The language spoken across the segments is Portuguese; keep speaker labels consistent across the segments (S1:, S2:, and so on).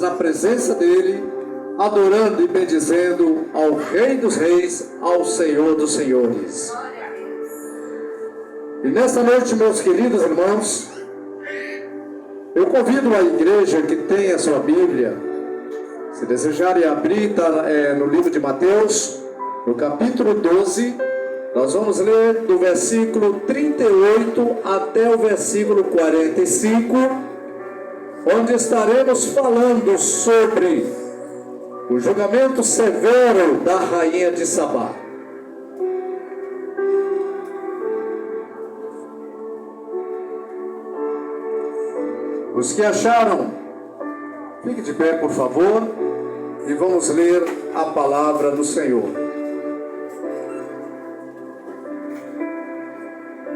S1: na presença dele, adorando e bendizendo ao Rei dos Reis, ao Senhor dos Senhores. E nesta noite, meus queridos irmãos, eu convido a igreja que tem a sua Bíblia, se desejarem abrir, no livro de Mateus, no capítulo 12, nós vamos ler do versículo 38 até o versículo 45, onde estaremos falando sobre o julgamento severo da rainha de Sabá. Os que acharam, fique de pé, por favor, e vamos ler a palavra do Senhor.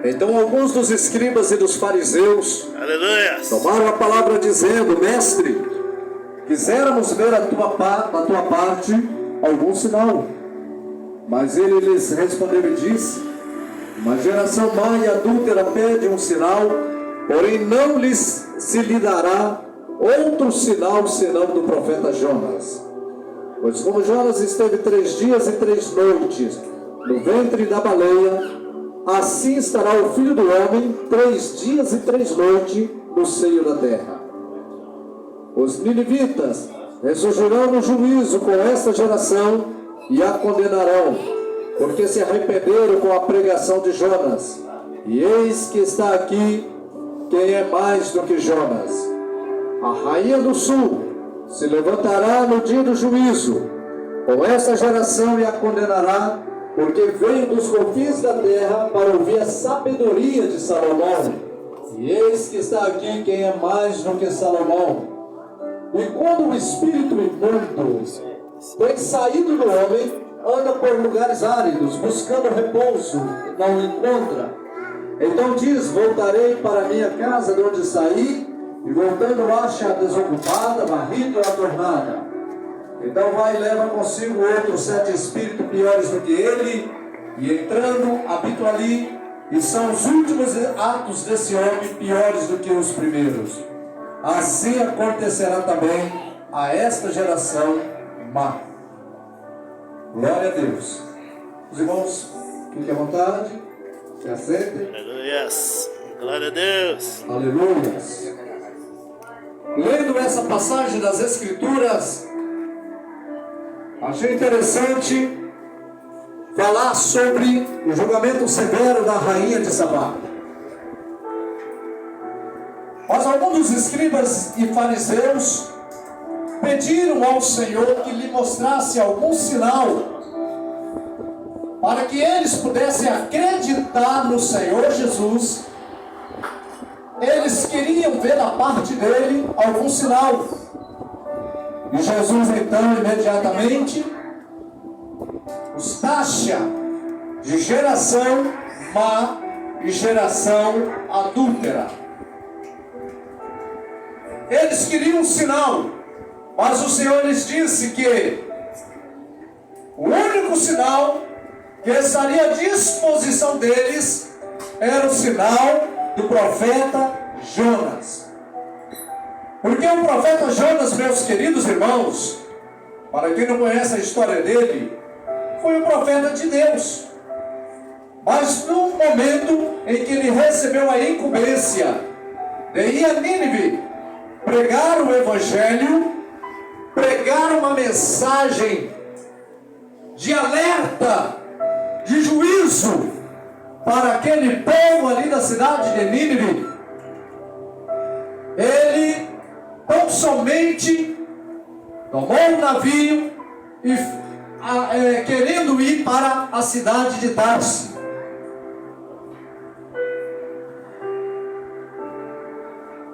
S1: Então alguns dos escribas e dos fariseus, aleluia, tomaram a palavra dizendo: Mestre, quiséramos ver da tua parte algum sinal. Mas ele lhes respondeu e disse: Uma geração má e adúltera pede um sinal, porém não se lhe dará outro sinal senão do profeta Jonas. Pois como Jonas esteve 3 dias e 3 noites no ventre da baleia, assim estará o Filho do Homem 3 dias e 3 noites no seio da terra. Os ninivitas ressurgirão no juízo com esta geração e a condenarão, porque se arrependeram com a pregação de Jonas. E eis que está aqui quem é mais do que Jonas. A rainha do sul se levantará no dia do juízo com esta geração e a condenará, porque veio dos confins da terra para ouvir a sabedoria de Salomão. E eis que está aqui quem é mais do que Salomão. E quando o espírito imundo tem saído do homem, anda por lugares áridos, buscando repouso, não o encontra. Então diz: voltarei para minha casa de onde saí, e voltando acha desocupada, varrida e adornada. Então vai e leva consigo outros 7 espíritos piores do que ele, e entrando, habitam ali, e são os últimos atos desse homem piores do que os primeiros. Assim acontecerá também a esta geração má. Glória a Deus. Os irmãos, fiquem à vontade, se assentem.
S2: Aleluia. Glória a Deus.
S1: Aleluia. Lendo essa passagem das Escrituras, achei interessante falar sobre o julgamento severo da rainha de Sabá. Mas alguns dos escribas e fariseus pediram ao Senhor que lhe mostrasse algum sinal para que eles pudessem acreditar no Senhor Jesus. Eles queriam ver da parte dele algum sinal. E Jesus então imediatamente os taxa de geração má e geração adúltera. Eles queriam um sinal, mas o Senhor lhes disse que o único sinal que estaria à disposição deles era o sinal do profeta Jonas. Porque o profeta Jonas, meus queridos irmãos, para quem não conhece a história dele, foi o profeta de Deus. Mas no momento em que ele recebeu a incumbência de ir a Nínive, pregar o evangelho, pregar uma mensagem de alerta, de juízo para aquele povo ali da cidade de Nínive, ele tão somente tomou um navio e querendo ir para a cidade de Tarso.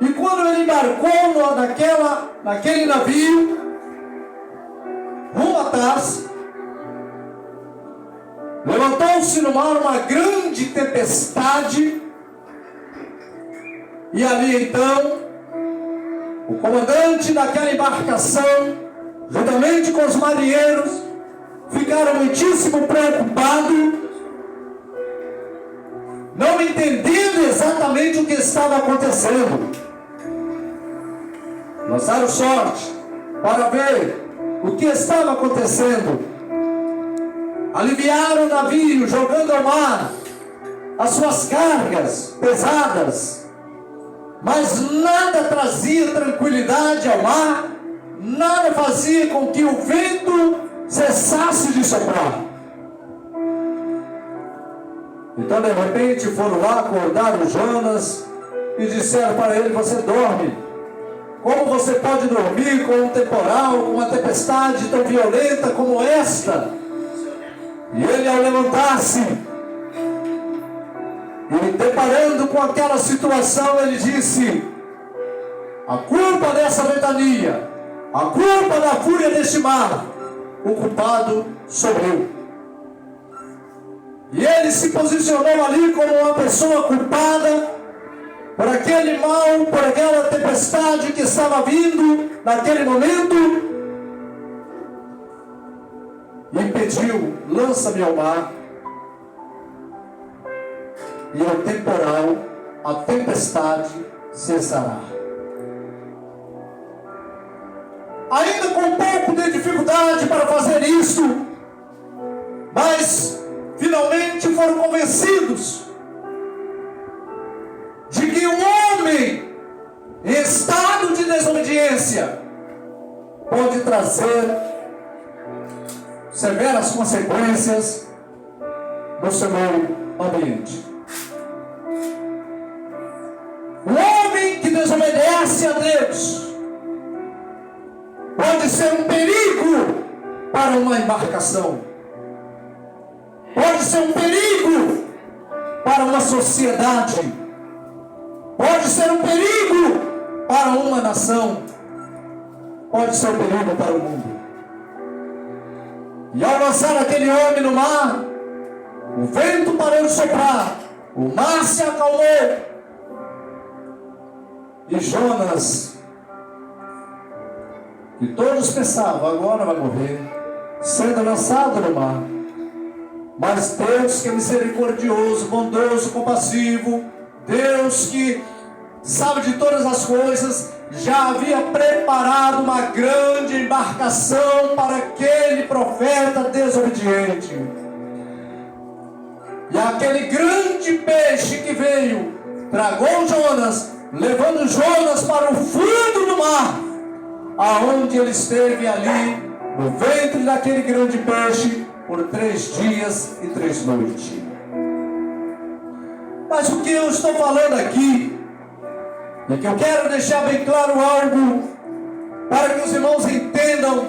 S1: E quando ele embarcou naquele navio rumo a Tarso, levantou-se no mar uma grande tempestade, e ali então o comandante daquela embarcação, juntamente com os marinheiros, ficaram muitíssimo preocupados, não entendendo exatamente o que estava acontecendo. Lançaram sorte, para ver o que estava acontecendo. Aliviaram o navio, jogando ao mar as suas cargas pesadas, mas nada trazia tranquilidade ao mar, nada fazia com que o vento cessasse de soprar. Então de repente foram lá, acordaram Jonas e disseram para ele: você dorme? Como você pode dormir com um temporal, com uma tempestade tão violenta como esta? E ele, ao levantar-se e deparando com aquela situação, ele disse: a culpa dessa ventania, a culpa da fúria deste mar, o culpado sou eu. E ele se posicionou ali como uma pessoa culpada por aquele mal, por aquela tempestade que estava vindo naquele momento, e pediu: lança-me ao mar, e o temporal, a tempestade cessará. Ainda com um pouco de dificuldade para fazer isso, mas finalmente foram convencidos de que o homem em estado de desobediência pode trazer severas consequências no seu meio ambiente. O homem que desobedece a Deus pode ser um perigo para uma embarcação, pode ser um perigo para uma sociedade, pode ser um perigo para uma nação, pode ser um perigo para o mundo. E ao lançar aquele homem no mar, o vento parou de soprar, o mar se acalmou, e Jonas, que todos pensavam, agora vai morrer, sendo lançado no mar. Mas Deus, que é misericordioso, bondoso, compassivo, Deus que sabe de todas as coisas, já havia preparado uma grande embarcação para aquele profeta desobediente. E aquele grande peixe que veio, tragou Jonas, levando Jonas para o fundo do mar, aonde ele esteve ali, no ventre daquele grande peixe, por 3 dias e 3 noites. Mas o que eu estou falando aqui é que eu quero deixar bem claro algo para que os irmãos entendam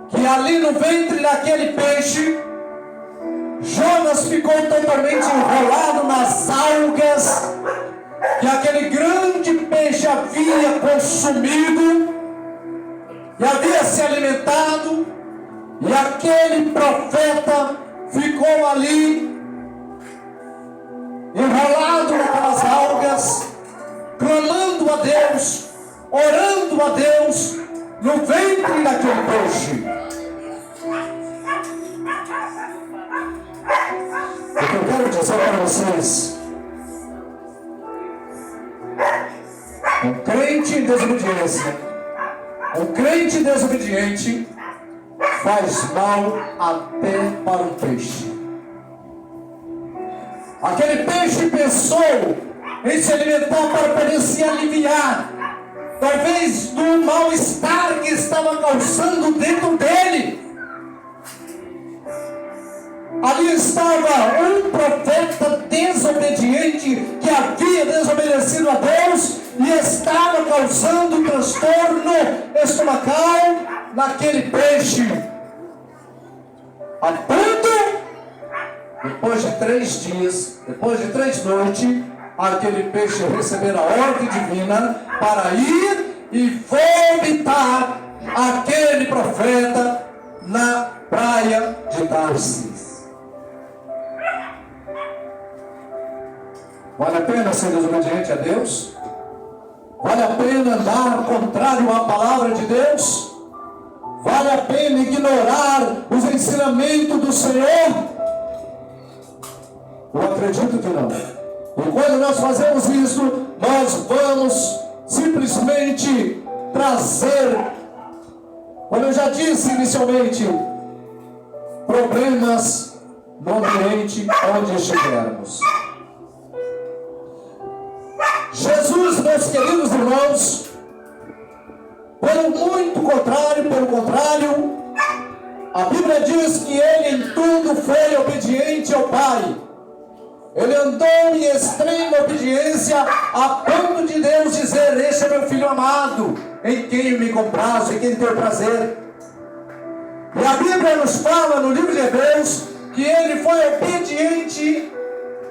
S1: que ali no ventre daquele peixe, Jonas ficou totalmente enrolado nas algas que aquele grande peixe havia consumido e havia se alimentado, e aquele profeta ficou ali enrolado naquelas algas, clamando a Deus, orando a Deus no ventre daquele peixe. O que eu quero dizer para vocês: um crente em desobediência, um crente desobediente faz mal até para o peixe. Aquele peixe pensou em se alimentar para poder se aliviar, talvez do mal-estar que estava causando dentro dele. Ali estava um profeta desobediente que havia desobedecido a Deus e estava causando transtorno estomacal naquele peixe. A ponto, depois de 3 dias, depois de 3 noites, aquele peixe receber a ordem divina para ir e vomitar aquele profeta na praia de Tarsis. Vale a pena ser desobediente a Deus? Vale a pena andar contrário à palavra de Deus? Vale a pena ignorar os ensinamentos do Senhor? Eu acredito que não. E quando nós fazemos isso, nós vamos simplesmente trazer, como eu já disse inicialmente, problemas no ambiente onde estivermos. Jesus, meus queridos irmãos, pelo contrário, a Bíblia diz que ele em tudo foi obediente ao Pai. Ele andou em extrema obediência a ponto de Deus dizer: este é meu filho amado, em quem eu me comprazo, em quem tenho prazer. E a Bíblia nos fala no livro de Hebreus que ele foi obediente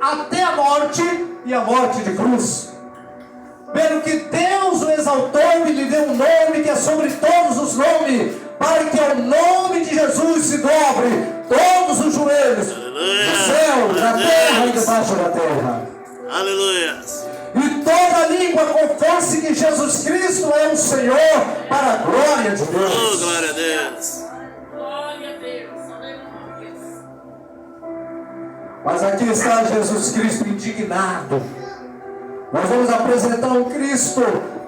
S1: até a morte, e a morte de cruz. Pelo que Deus o exaltou e lhe deu um nome que é sobre todos os nomes, para que ao nome de Jesus se dobre todos os joelhos, no céu, na terra e debaixo da terra.
S2: Aleluia.
S1: E toda língua confesse que Jesus Cristo é o Senhor, para a glória de Deus.
S2: Oh, glória a Deus.
S3: Glória a Deus. Aleluia.
S1: Mas aqui está Jesus Cristo indignado. Nós vamos apresentar um Cristo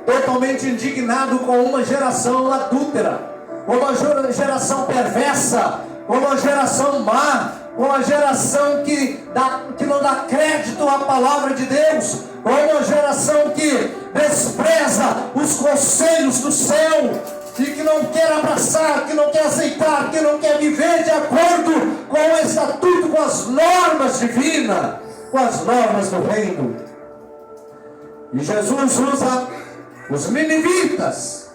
S1: totalmente indignado com uma geração adúltera, com uma geração perversa, com uma geração má, com uma geração que não dá crédito à palavra de Deus, com uma geração que despreza os conselhos do céu e que não quer abraçar, que não quer aceitar, que não quer viver de acordo com o estatuto, com as normas divinas, com as normas do reino. E Jesus usa os ninivitas,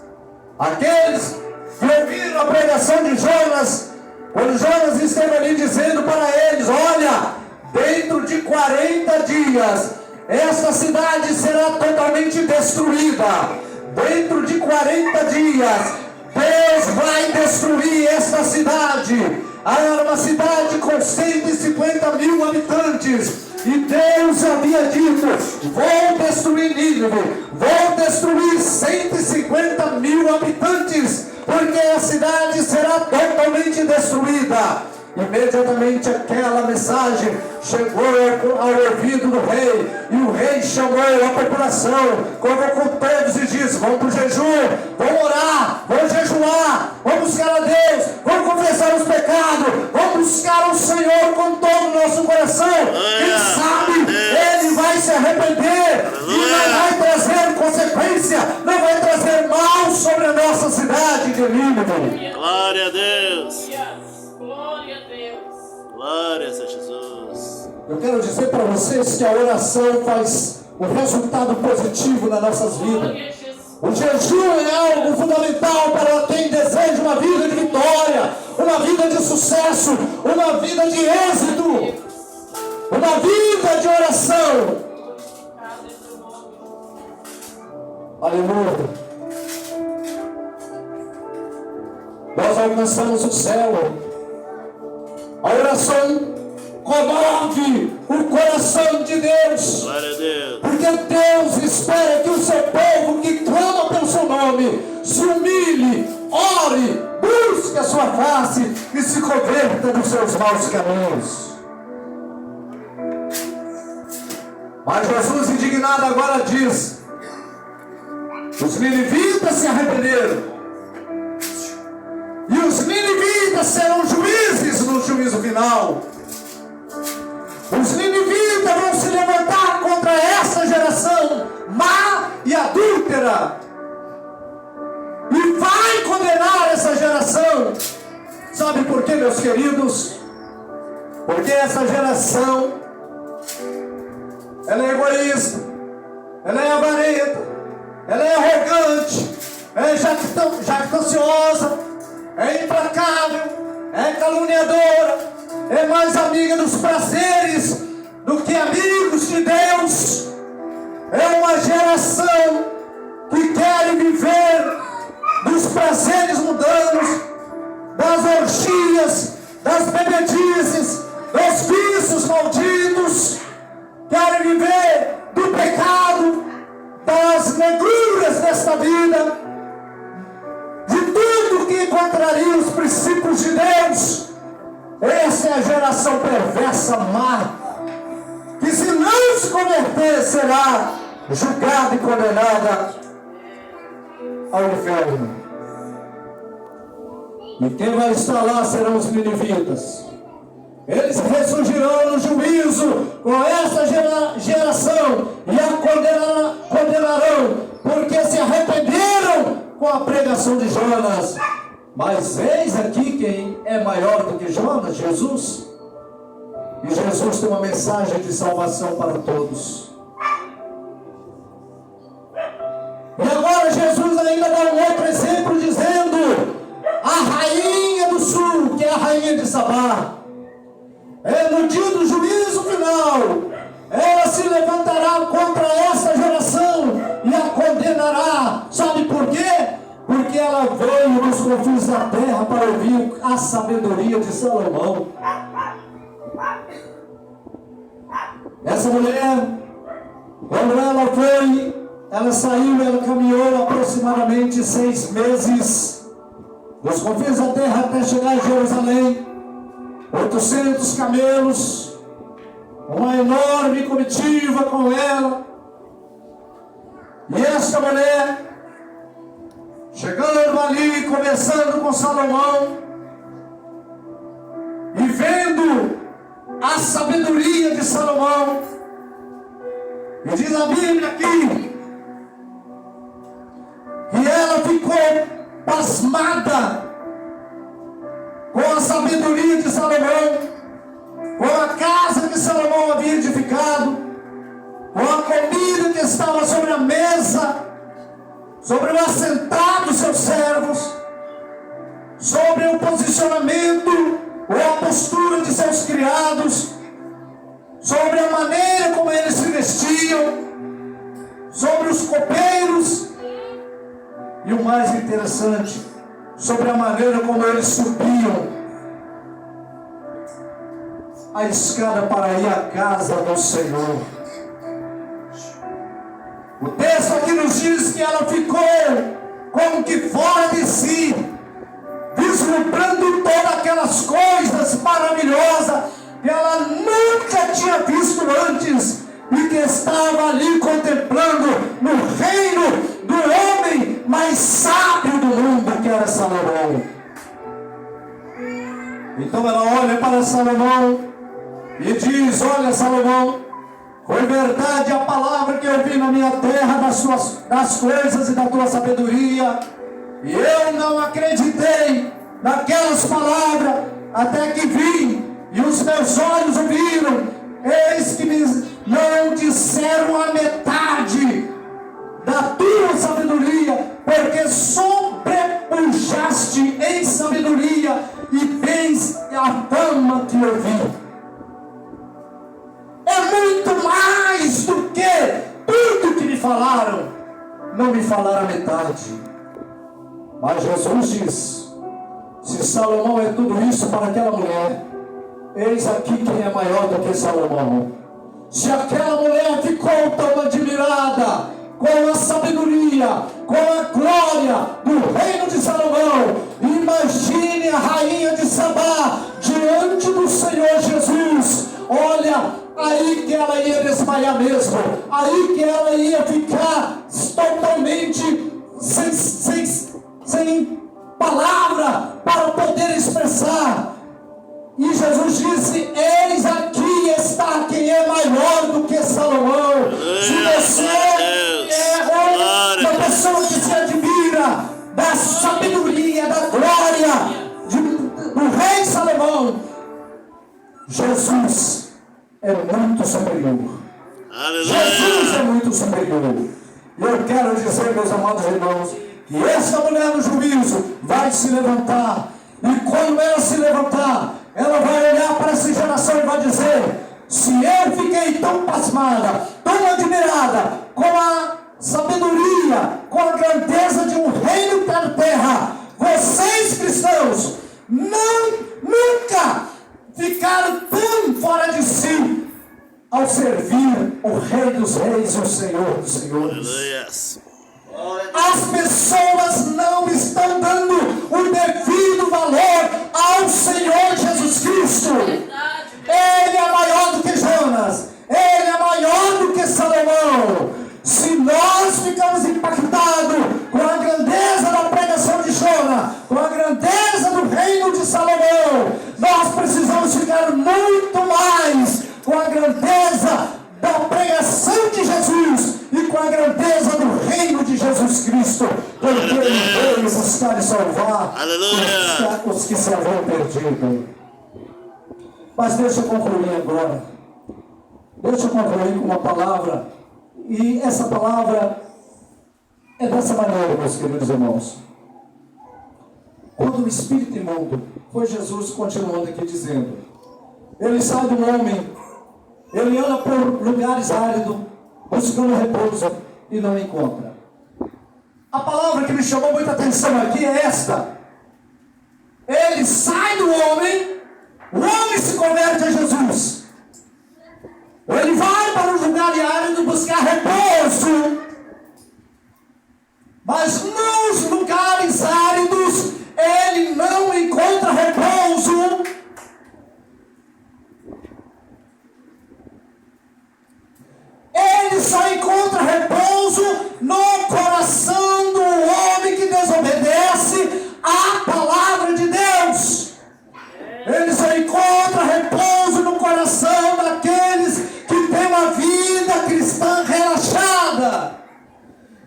S1: aqueles que ouviram a pregação de Jonas, quando Jonas esteve ali dizendo para eles: olha, dentro de 40 dias, esta cidade será totalmente destruída. Dentro de 40 dias, Deus vai destruir esta cidade. Era uma cidade com 150 mil habitantes. E Deus havia dito: vou destruir Nínive, vou destruir 150 mil habitantes, porque a cidade será totalmente destruída. Imediatamente aquela mensagem chegou ao ouvido do rei, e o rei chamou a população, convocou todos e disse: vamos para o jejum, vamos orar, vamos jejuar, vamos buscar a Deus, vamos confessar os pecados, vamos buscar o Senhor com todo o nosso coração. Quem sabe Ele vai se arrepender e não vai trazer consequência, não vai trazer mal sobre a nossa cidade de Nínive.
S2: Glória a Deus.
S3: Glória a Deus.
S2: Glórias a Jesus.
S1: Eu quero dizer para vocês que a oração faz um resultado positivo nas nossas vidas.
S3: Glória a Jesus.
S1: O jejum é algo fundamental para quem deseja uma vida de vitória, uma vida de sucesso, uma vida de êxito, uma vida de oração. Aleluia. Nós alcançamos o céu. A oração comove o coração de Deus.
S2: Glória a Deus.
S1: Porque Deus espera que o seu povo que clama pelo seu nome se humilhe, ore, busque a sua face e se converta dos seus maus caminhos. Mas Jesus, indignado, agora diz: os ninivitas se arrependeram. E os ninivitas serão juízes no juízo final. Os ninivitas vão se levantar contra essa geração má e adúltera, e vai condenar essa geração. Sabe por quê, meus queridos? Porque essa geração, ela é egoísta, ela é avarenta, ela é arrogante, é jactanciosa, é implacável, é caluniadora, é mais amiga dos prazeres do que amigos de Deus. É uma geração que quer viver dos prazeres mundanos, das orgias, das bebedices, dos vícios malditos. Querem viver do pecado, das negruras desta vida, de tudo que contraria os princípios de Deus. Essa é a geração perversa, má, que se não se converter será julgada e condenada. ao inferno. E quem vai estar lá serão os ninivitas. Eles ressurgirão no juízo com essa geração e a condenarão, porque se arrependeram com a pregação de Jonas. Mas eis aqui quem é maior do que Jonas, Jesus. E Jesus tem uma mensagem de salvação para todos. E agora Jesus ainda dá um outro exemplo, dizendo: a rainha do sul, que é a rainha de Sabá, no dia do juízo final, ela se levantará contra essa geração e a condenará. Sabe por quê? Porque ela veio nos confins da terra para ouvir a sabedoria de Salomão. Essa mulher, quando ela saiu, ela caminhou aproximadamente 6 meses dos confins da terra até chegar em Jerusalém. 800 camelos, uma enorme comitiva com ela. E esta mulher, chegando ali, conversando com Salomão, e vendo a sabedoria de Salomão, e diz a Bíblia aqui, que ela ficou pasmada com a sabedoria de Salomão, com a casa que Salomão havia edificado, com a comida que estava sobre a mesa, sobre o assentar dos seus servos, sobre o posicionamento ou a postura de seus criados, sobre a maneira como eles se vestiam, sobre os copeiros, e o mais interessante, sobre a maneira como eles subiam a escada para ir à casa do Senhor. O texto aqui nos diz que ela ficou como que fora de si, vislumbrando todas aquelas coisas maravilhosas que ela nunca tinha visto antes, e que estava ali contemplando no reino do homem mais sábio do mundo, que era Salomão. Então ela olha para Salomão e diz: olha, Salomão, foi verdade a palavra que eu vi na minha terra das coisas e da tua sabedoria, e eu não acreditei naquelas palavras até que vi, e os meus olhos ouviram. Eis que me não disseram a metade da tua sabedoria, porque sobrepujaste em sabedoria e tens a fama que eu vi. É muito mais do que tudo que me falaram. Não me falaram a metade. Mas Jesus diz: se Salomão é tudo isso para aquela mulher, eis aqui quem é maior do que Salomão. Se aquela mulher ficou tão admirada com a sabedoria, com a glória do reino de Salomão, imagine a rainha de Sabá diante do Senhor Jesus. Olha, aí que ela ia desmaiar mesmo, aí que ela ia ficar totalmente sem palavra para poder expressar. E Jesus disse: eis aqui está quem é maior do que Salomão. Se você é uma pessoa que se admira da sabedoria, da glória do rei Salomão, Jesus é muito superior. Jesus é muito superior. E eu quero dizer, meus amados irmãos, que essa mulher no juízo vai se levantar. E quando ela se levantar, ela vai olhar para essa geração e vai dizer: se eu fiquei tão pasmada, tão admirada com a sabedoria, com a grandeza de um reino da terra, vocês cristãos nunca ficaram tão fora de si ao servir o Rei dos Reis e o Senhor dos Senhores. As pessoas não estão dando o devido valor ao Senhor Jesus Cristo. Ele é maior do que Jonas, ele é maior do que Salomão. Se nós ficamos impactados com a grandeza Cristo, porque Ele veio buscar e salvar os que se haviam perdido. Mas deixa eu concluir agora. Deixa eu concluir com uma palavra. E essa palavra é dessa maneira, meus queridos irmãos. Quando o espírito imundo, foi Jesus continuando aqui dizendo, ele sai do homem, ele anda por lugares áridos, buscando repouso e não encontra. A palavra que me chamou muita atenção aqui é esta. Ele sai do homem, o homem se converte a Jesus. Ele vai para um lugar árido buscar repouso. Mas nos lugares áridos, ele não encontra repouso. Ele só encontra repouso no coração do homem que desobedece à palavra de Deus. Ele só encontra repouso no coração daqueles que têm uma vida cristã relaxada.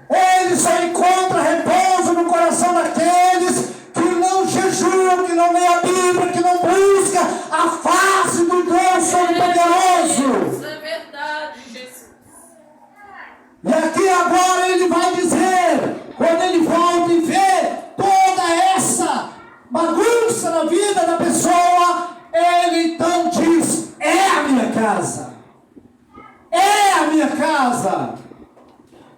S1: Ele só encontra repouso no coração daqueles que não jejuam, que não lê a Bíblia, que não busca a face do Deus Todo-Poderoso.
S3: Isso é verdade, Jesus.
S1: E aqui agora ele vai dizer, quando ele volta e vê toda essa bagunça na vida da pessoa, ele então diz, é a minha casa. É a minha casa.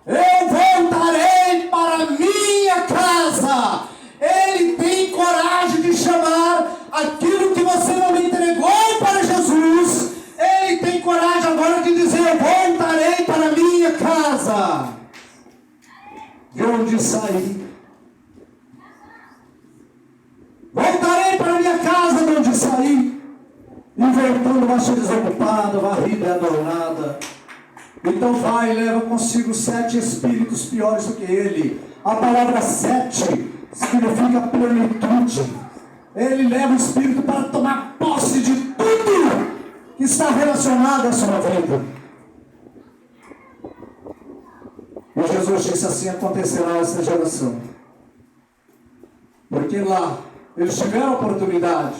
S1: Eu voltarei para a minha casa. Ele tem coragem de chamar aquilo que você não me entregou para Jesus. Ele tem coragem agora de dizer, eu voltarei para a minha casa. De onde saí. Voltarei para a minha casa de onde saí. E voltando vai ser desocupada, varrida e adornada. Então vai e leva consigo 7 espíritos piores do que ele. A palavra 7 significa plenitude. Ele leva o espírito para tomar posse de tudo que está relacionado à sua vida. E Jesus disse assim, acontecerá essa geração. Porque lá eles tiveram a oportunidade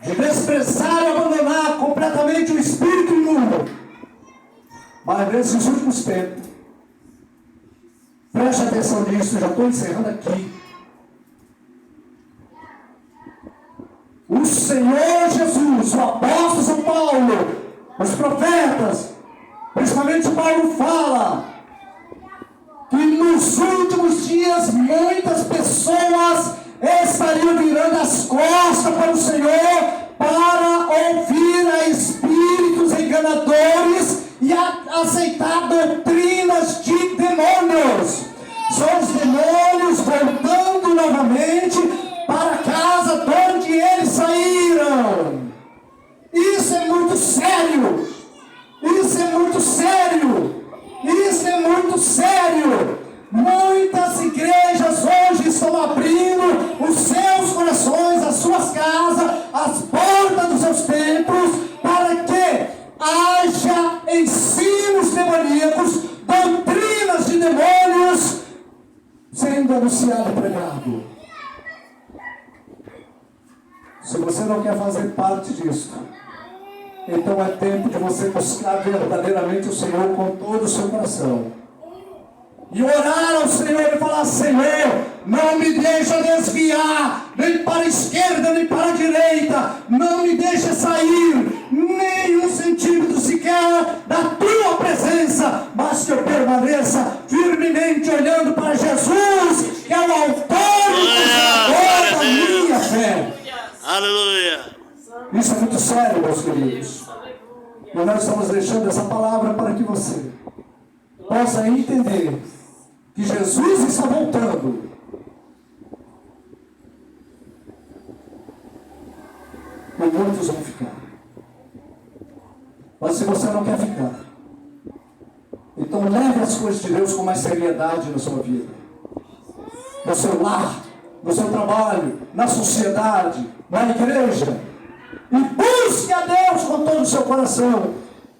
S1: de desprezar e abandonar completamente o espírito imundo. Mas nesses últimos tempos, preste atenção nisso, já estou encerrando aqui. O Senhor Jesus, o apóstolo São Paulo, os profetas, principalmente Paulo fala que nos últimos dias muitas pessoas estariam virando as costas para o Senhor para ouvir a espíritos enganadores e aceitar doutrinas de demônios. São os demônios voltando novamente para a casa de onde eles saíram. Isso é muito sério. Isso é muito sério. Isso é muito sério. Muitas igrejas hoje estão abrindo os seus corações, as suas casas, as portas dos seus templos, para que haja ensinos demoníacos, doutrinas de demônios sendo anunciado e pregado. Se você não quer fazer parte disso, então é tempo de você buscar verdadeiramente o Senhor com todo o seu coração. E orar ao Senhor e falar, Senhor, não me deixa desviar, nem para a esquerda, nem para a direita. Não me deixa sair nem um centímetro sequer da tua presença, mas que eu permaneça firmemente olhando para Jesus, que é o autor e consumador da minha fé.
S2: Aleluia.
S1: Isso é muito sério, meus queridos. E nós estamos deixando essa palavra para que você possa entender que Jesus está voltando. E muitos vão ficar. Mas se você não quer ficar, então leve as coisas de Deus com mais seriedade na sua vida. No seu lar, no seu trabalho, na sociedade, na igreja. E busque a Deus com todo o seu coração.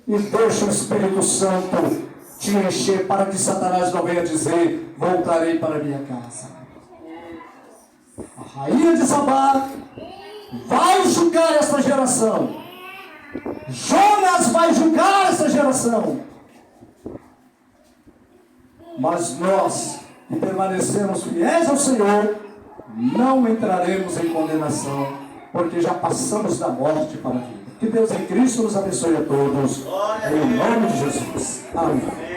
S1: E deixe o Espírito Santo te encher, para que Satanás não venha dizer: voltarei para minha casa. A rainha de Sabá vai julgar esta geração. Jonas vai julgar esta geração. Mas nós, que permanecemos fiéis ao Senhor, não entraremos em condenação, porque já passamos da morte para a vida. Que Deus em Cristo nos abençoe a todos. Em nome de Jesus. Amém.